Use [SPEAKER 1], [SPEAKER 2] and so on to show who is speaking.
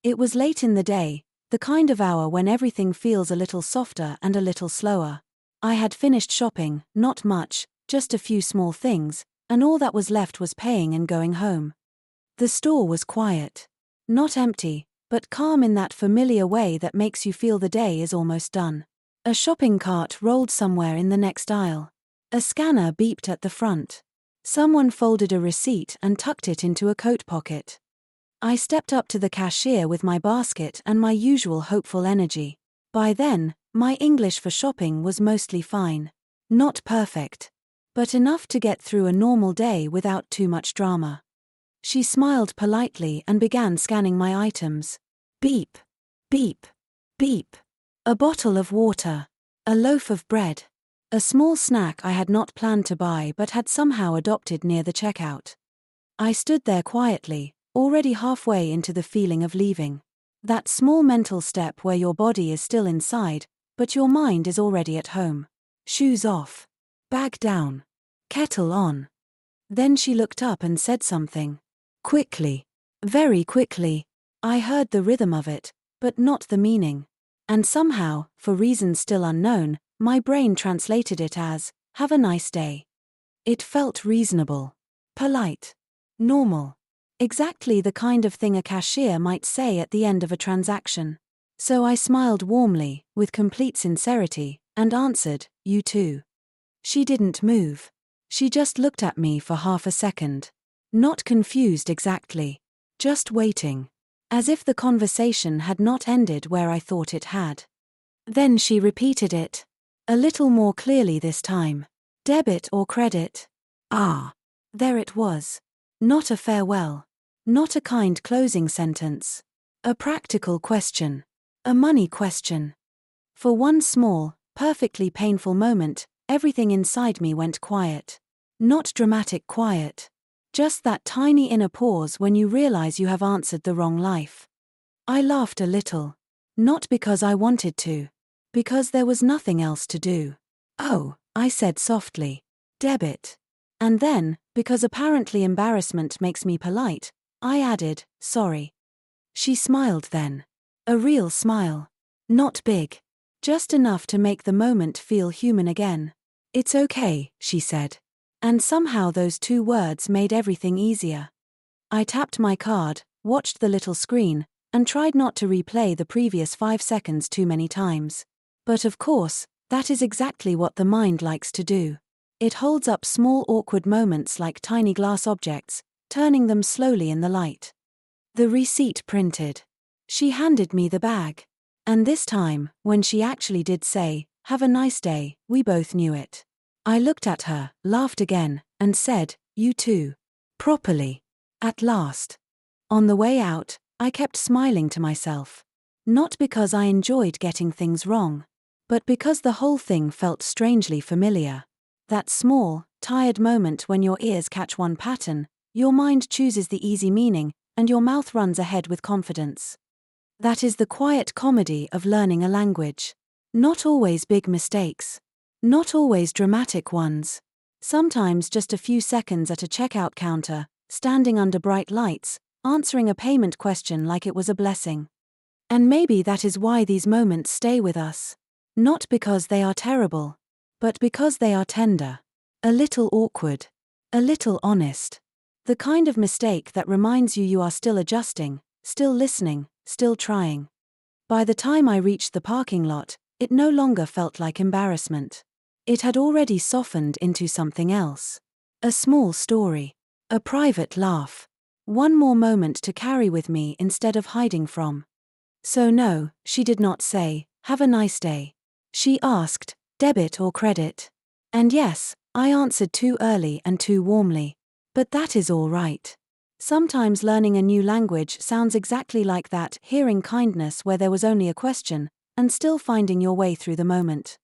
[SPEAKER 1] It was late in the day, the kind of hour when everything feels a little softer and a little slower. I had finished shopping, not much, just a few small things, and all that was left was paying and going home. The store was quiet. Not empty, but calm in that familiar way that makes you feel the day is almost done. A shopping cart rolled somewhere in the next aisle. A scanner beeped at the front. Someone folded a receipt and tucked it into a coat pocket. I stepped up to the cashier with my basket and my usual hopeful energy. By then, my English for shopping was mostly fine. Not perfect, but enough to get through a normal day without too much drama. She smiled politely and began scanning my items. Beep, beep, beep. A bottle of water. A loaf of bread. A small snack I had not planned to buy but had somehow adopted near the checkout. I stood there quietly, already halfway into the feeling of leaving. That small mental step where your body is still inside, but your mind is already at home. Shoes off. Bag down. Kettle on. Then she looked up and said something. Quickly. Very quickly. I heard the rhythm of it, but not the meaning. And somehow, for reasons still unknown, my brain translated it as, "Have a nice day." It felt reasonable. Polite. Normal. Exactly the kind of thing a cashier might say at the end of a transaction. So I smiled warmly, with complete sincerity, and answered, "You too." She didn't move. She just looked at me for half a second. Not confused exactly. Just waiting. As if the conversation had not ended where I thought it had. Then she repeated it. A little more clearly this time. Debit or credit? Ah. There it was. Not a farewell. Not a kind closing sentence. A practical question. A money question. For one small, perfectly painful moment, everything inside me went quiet. Not dramatic quiet. Just that tiny inner pause when you realize you have answered the wrong life. I laughed a little. Not because I wanted to. Because there was nothing else to do. "Oh," I said softly. "Debit." And then, because apparently embarrassment makes me polite, I added, "Sorry." She smiled then. A real smile. Not big. Just enough to make the moment feel human again. "It's okay," she said. And somehow those two words made everything easier. I tapped my card, watched the little screen, and tried not to replay the previous 5 seconds too many times. But of course, that is exactly what the mind likes to do. It holds up small awkward moments like tiny glass objects, turning them slowly in the light. The receipt printed. She handed me the bag. And this time, when she actually did say, "Have a nice day," we both knew it. I looked at her, laughed again, and said, "You too." Properly. At last. On the way out, I kept smiling to myself. Not because I enjoyed getting things wrong, but because the whole thing felt strangely familiar. That small, tired moment when your ears catch one pattern, your mind chooses the easy meaning, and your mouth runs ahead with confidence. That is the quiet comedy of learning a language. Not always big mistakes. Not always dramatic ones. Sometimes just a few seconds at a checkout counter, standing under bright lights, answering a payment question like it was a blessing. And maybe that is why these moments stay with us. Not because they are terrible, but because they are tender. A little awkward. A little honest. The kind of mistake that reminds you are still adjusting, still listening, still trying. By the time I reached the parking lot, it no longer felt like embarrassment. It had already softened into something else. A small story. A private laugh. One more moment to carry with me instead of hiding from. So no, she did not say, "Have a nice day." She asked, "Debit or credit?" And yes, I answered too early and too warmly. But that is all right. Sometimes learning a new language sounds exactly like that, hearing kindness where there was only a question, and still finding your way through the moment.